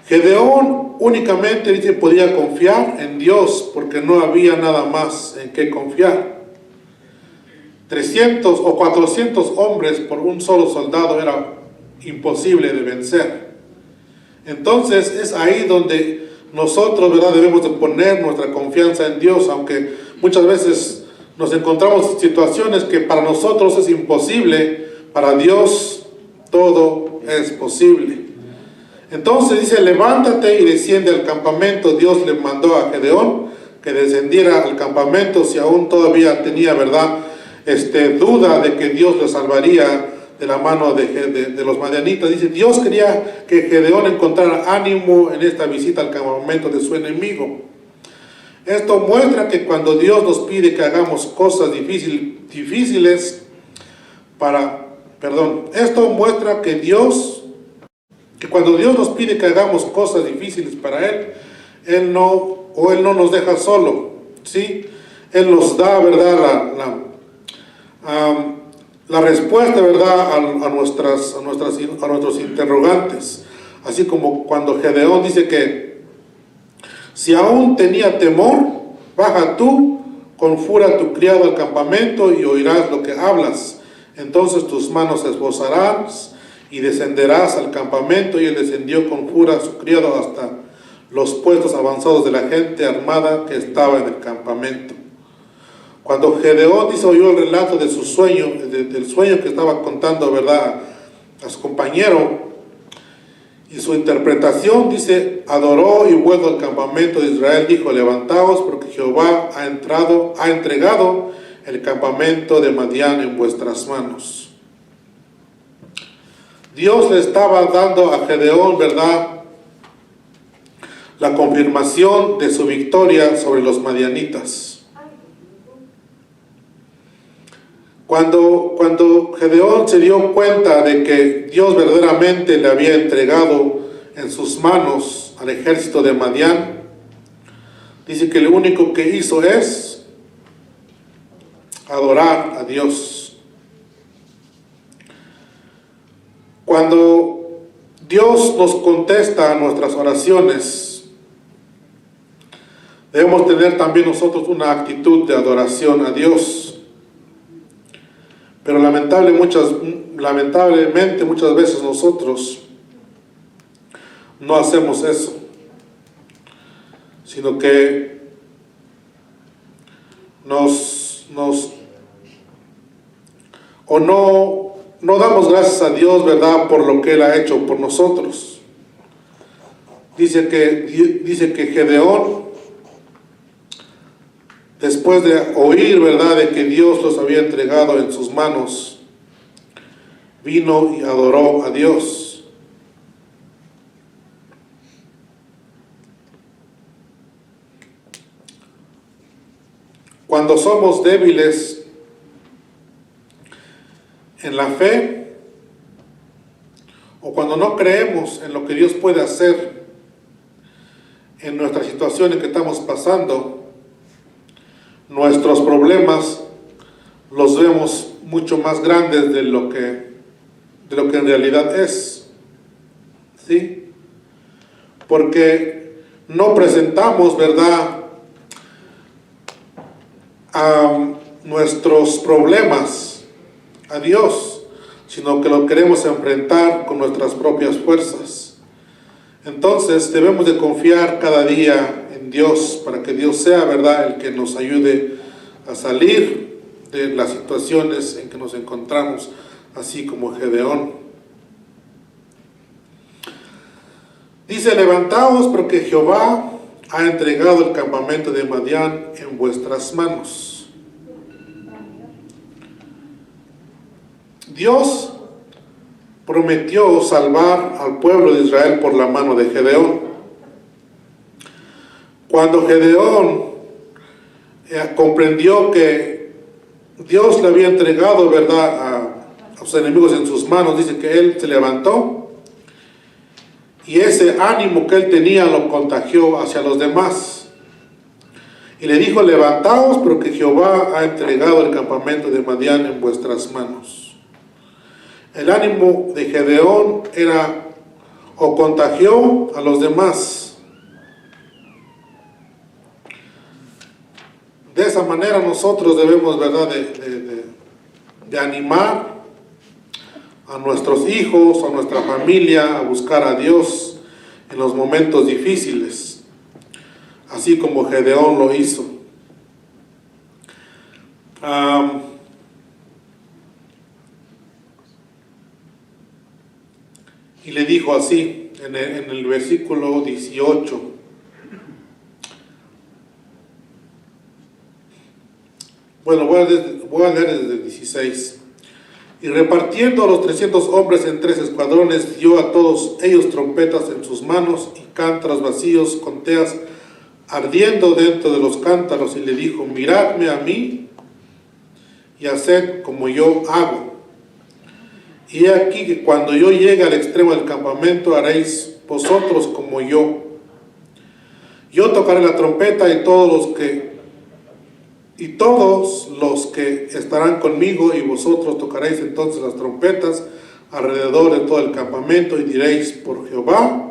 Gedeón únicamente, dice, podía confiar en Dios porque no había nada más en qué confiar. 300 o 400 hombres por un solo soldado era imposible de vencer. Entonces es ahí donde nosotros, ¿verdad?, debemos de poner nuestra confianza en Dios, aunque muchas veces nos encontramos en situaciones que para nosotros es imposible, para Dios todo es posible. Entonces dice, levántate y desciende al campamento. Dios le mandó a Gedeón que descendiera al campamento si aún todavía tenía, ¿verdad?, duda de que Dios lo salvaría de la mano de los madianitas. Dice, Dios quería que Gedeón encontrara ánimo en esta visita al campamento de su enemigo. Esto muestra que cuando Dios nos pide que hagamos cosas difíciles esto muestra que cuando Dios nos pide que hagamos cosas difíciles para Él no nos deja solo, ¿sí? Él nos da, ¿verdad?, la respuesta, ¿verdad?, a nuestros interrogantes. Así como cuando Gedeón dice que si aún tenía temor, baja tú con furia tu criado al campamento y oirás lo que hablas. Entonces tus manos se esbozarán y descenderás al campamento. Y él descendió con furia a su criado hasta los puestos avanzados de la gente armada que estaba en el campamento. Cuando Gedeón oyó el relato de su sueño, del sueño que estaba contando, ¿verdad?, a su compañero, y su interpretación, dice, adoró y vuelto al campamento de Israel, dijo, levantaos porque Jehová ha entregado el campamento de Madián en vuestras manos. Dios le estaba dando a Gedeón, ¿verdad?, la confirmación de su victoria sobre los madianitas. Cuando Gedeón se dio cuenta de que Dios verdaderamente le había entregado en sus manos al ejército de Madián, dice que lo único que hizo es adorar a Dios. Cuando Dios nos contesta a nuestras oraciones, debemos tener también nosotros una actitud de adoración a Dios. Pero lamentablemente muchas veces nosotros no hacemos eso, sino que no damos gracias a Dios, ¿verdad?, por lo que Él ha hecho por nosotros. Dice que Gedeón, después de oír, ¿verdad?, de que Dios los había entregado en sus manos, vino y adoró a Dios. Cuando somos débiles en la fe, o cuando no creemos en lo que Dios puede hacer en nuestras situaciones que estamos pasando, nuestros problemas los vemos mucho más grandes de lo que en realidad es, ¿sí? Porque no presentamos, ¿verdad?, a nuestros problemas a Dios, sino que lo queremos enfrentar con nuestras propias fuerzas. Entonces debemos de confiar cada día en Dios para que Dios sea, ¿verdad?, el que nos ayude a salir de las situaciones en que nos encontramos, así como Gedeón. Dice: levantaos, porque Jehová ha entregado el campamento de Madián en vuestras manos. Dios prometió salvar al pueblo de Israel por la mano de Gedeón. Cuando Gedeón comprendió que Dios le había entregado, ¿verdad?, a sus enemigos en sus manos, dice que él se levantó y ese ánimo que él tenía lo contagió hacia los demás. Y le dijo: levantaos, porque Jehová ha entregado el campamento de Madián en vuestras manos. El ánimo de Gedeón era o contagió a los demás. De esa manera nosotros debemos, ¿verdad?, de animar a nuestros hijos, a nuestra familia, a buscar a Dios en los momentos difíciles, así como Gedeón lo hizo. Y le dijo así, en el versículo 18. Bueno, voy a leer desde el 16. Y repartiendo a los 300 hombres en 3 escuadrones, dio a todos ellos trompetas en sus manos y cántaros vacíos con teas ardiendo dentro de los cántaros, y le dijo: miradme a mí y haced como yo hago. Y he aquí que cuando yo llegue al extremo del campamento, haréis vosotros como yo. Yo tocaré la trompeta, y todos los que estarán conmigo, y vosotros tocaréis entonces las trompetas alrededor de todo el campamento, y diréis: por Jehová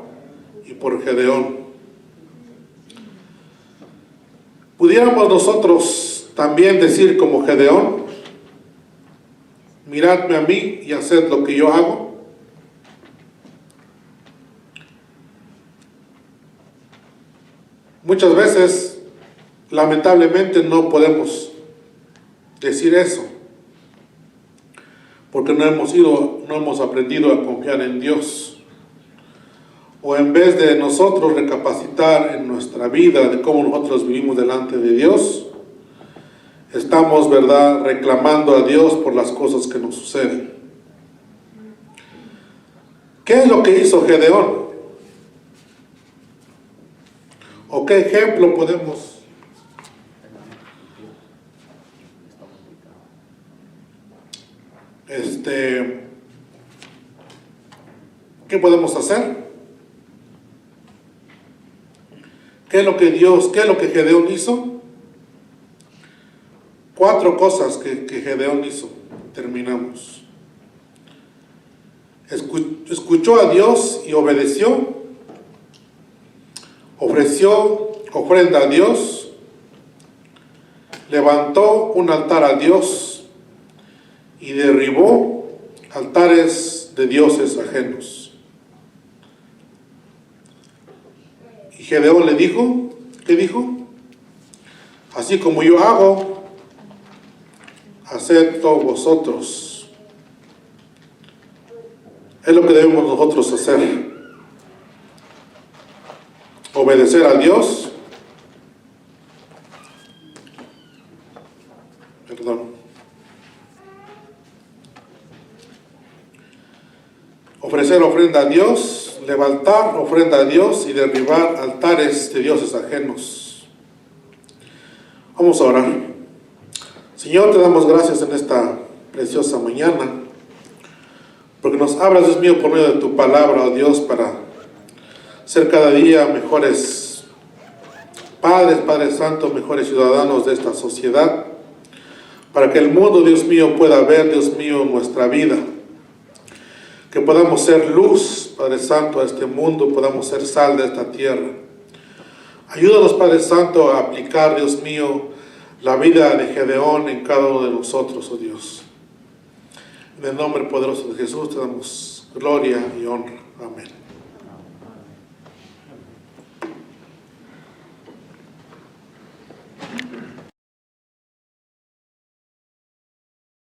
y por Gedeón. Pudiéramos nosotros también decir como Gedeón: miradme a mí y haced lo que yo hago. Muchas veces, lamentablemente, no podemos decir eso, porque no hemos aprendido a confiar en Dios. O en vez de nosotros recapacitar en nuestra vida de cómo nosotros vivimos delante de Dios, estamos, ¿verdad?, reclamando a Dios por las cosas que nos suceden. ¿Qué es lo que hizo Gedeón? ¿O qué ejemplo podemos ¿qué podemos hacer? ¿Qué es lo que Gedeón hizo? 4 cosas que Gedeón hizo. Terminamos. Escuchó a Dios y obedeció. Ofreció ofrenda a Dios. Levantó un altar a Dios y derribó altares de dioses ajenos. Y Gedeón le dijo, ¿qué dijo? Así como yo hago, haced todos vosotros. Es lo que debemos nosotros hacer. Obedecer a Dios. Ofrecer ofrenda a Dios, levantar ofrenda a Dios y derribar altares de dioses ajenos. Vamos a orar. Señor, te damos gracias en esta preciosa mañana, porque nos hablas, Dios mío, por medio de tu palabra, oh Dios, para ser cada día mejores padres, Padre Santo, mejores ciudadanos de esta sociedad, para que el mundo, Dios mío, pueda ver, Dios mío, nuestra vida, que podamos ser luz, Padre Santo, a este mundo, podamos ser sal de esta tierra, Ayúdanos, Padre Santo, a aplicar, Dios mío, la vida de Gedeón en cada uno de nosotros, oh Dios. En el nombre poderoso de Jesús te damos gloria y honra. Amén.